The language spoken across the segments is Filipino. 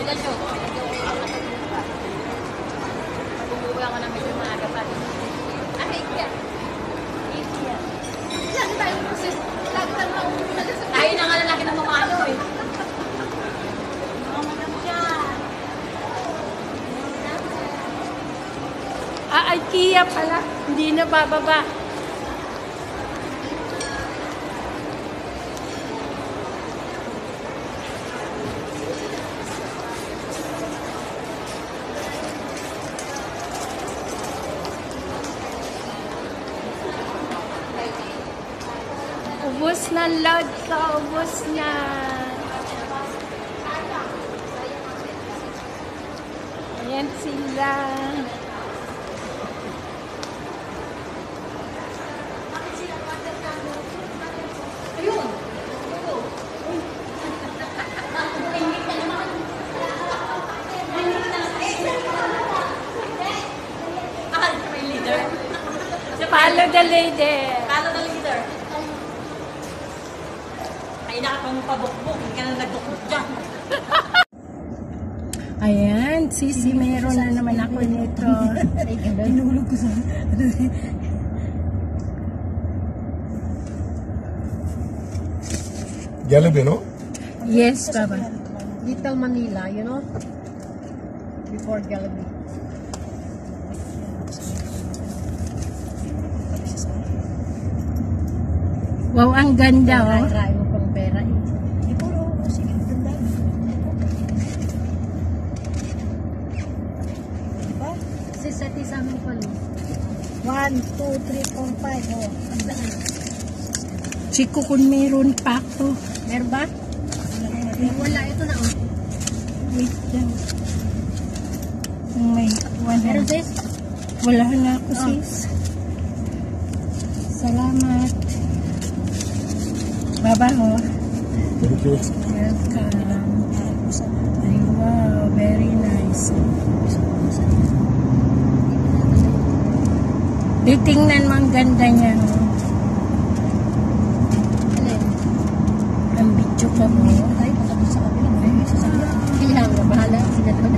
Medyo mag-uwi ako na medyo maaga pa. Ay, yeah. Lagi tayo kasi, lagi tayo mauwi na sa tayo na nga lalaki ng mamalo eh. Mamadam siya. IKEA pala. Hindi na bababa. Ubus na load ko, ubus na. Ayan sila. Ayun. May leader. Follow the lady. Follow the leader. Ay, nakapangpabukbuk. Hindi ka na nagdukbuk dyan. Ayan, Sisi, meron na naman ako nito. Inulog ko sa... Jollibee, no? Yes, Baba. Little Manila, you know? Before Jollibee. Wow, ang ganda, oh. Ray mo pang pera eh. Di puro, sige, ganda. Diba? Sisati sa amin pa, no? 1, 2, 3, 4, 5, oh. Ang daan. Chiko kung meron pa ako. Meron ba? Wala, ito na, oh. Wait lang. May Meron, 100. sis? Wala na ako, sis. Salamat. Baba, oh. Thank you. Welcome. Ay, wow, very nice. Titingnan mo ang ganda niya, no? Alin? Ang video ka mo. Ay, pasapit sa kapila. Ay, sa kapila. Kaya nga, bahala. Sila doon.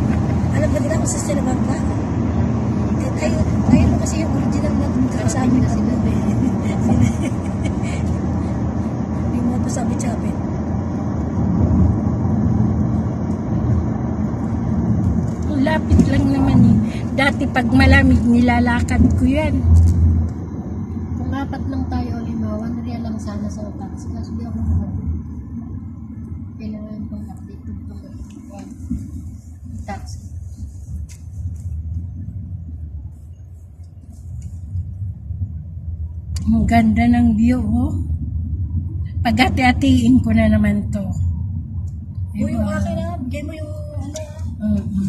Alam ba nila kung sa sila ba? Ayun kasi yung original na kasama na sila. Yung mga pasabit-sabit. Lapit lang naman eh. Dati pag malamig, nilalakad ko yan. Kung apat lang tayo o 5, 1 real lang sana sa taxi. Kasi di ako makapag. Kailangan kong update itong taxi. Ang ganda ng view, oh. Pag-ati-atiin ko na naman to. Uy, yung akin na. Bigay mo yung ano.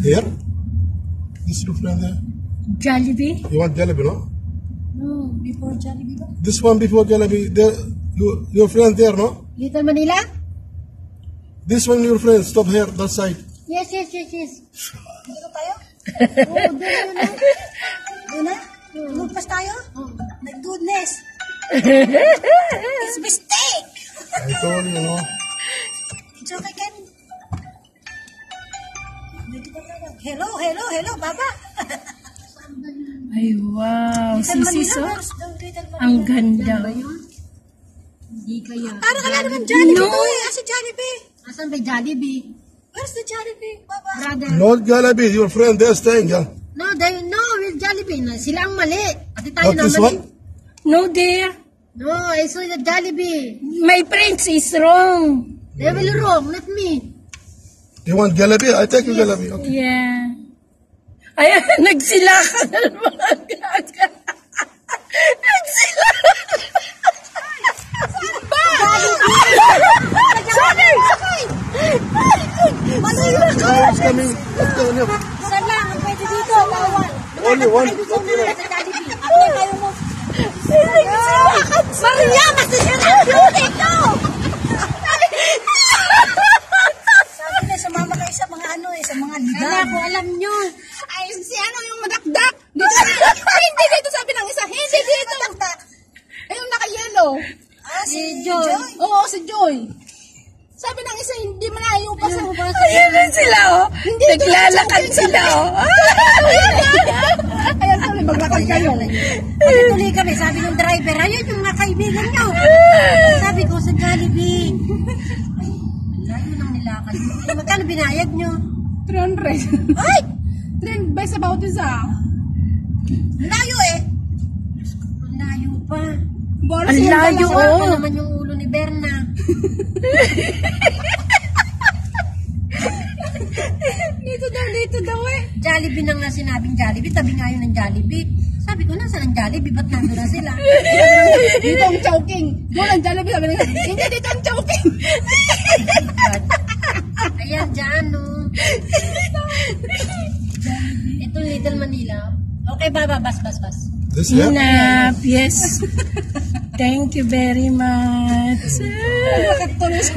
Here? This your friend there? Jollibee? You want Jollibee, no? No, before Jollibee ba? This one before Jollibee. There, your friend there, no? Little Manila? This one your friend. Stop here, that side. Yes. Dito tayo? Oo, doon na. Doon na? Lumpas tayo? My goodness! It's mistake! I told you, no? It's okay, Ken. Dito ba tayo? Hello, Baba! Ay, wow. Little Sisi, Manila, so? Little Manila. Ang ganda. Hindi kaya. Parang wala naman Jollibee No. to eh. Asa Jollibee? Asan ba Jollibee? Where's the Jollibee, Baba? Brother. No Jollibee. Your friend there staying, yeah? No, with Jollibee. Sila ang mali. Pati tayo Not na this mali. one? No, dear. No, I saw the Jollibee. My friends is wrong. They will wrong, not me. You want Jollibee? I take you Jollibee. Okay. Yeah. Ayan, nagsilakan na mga gaga. Nagsilakan. Sorry! Who's coming? Let's go, no. Saan lang? Ang pwede dito. Bawal. Only one. Gusto mo Okay. na sa Jollibee. Ako tayo mo. Maria, masisira yung dito! Sabi na, sumama kayo sa mga ano eh, sa mga ligan. Kaya ko, alam nyo. Ay, si ano yung madakdak? Dito, ay, hindi dito sabi ng isa. Hindi dito. Ay, yung naka-yellow. Ah, si Joy. Oo, si Joy. Sabi ng isa, hindi malayo pa sa bus. Ayan na sila, oh. Naglalakad sila, oh. Ayan tuloy, maglakad kayo. Pagkatuloy kami, sabi ng driver, ayun yung mga kaibigan nyo. Sabi ko sa Jollibee. Layo nang nilakad. Magkano binayad nyo? 300. Ay! 300 by sa Bautista. Layo eh. Ang layo pa. Boras Ang yung layo, dalawa. oh. Ako naman yung ulo ni Berna. Dito daw eh. Jollibee na nga sinabing Jollibee, tabi nga yun ng Jollibee. Sabi ko, nasa ng Jollibee? Ba't nandun na sila? Dito ang choking. Doon ang Jollibee. Sabi ng isa, hindi dito ang choking. Ayan, dyan, no. Ito, Little Manila. Okay, baba, bas. This here? Enough, yes. Thank you very much. Nakatuloy sa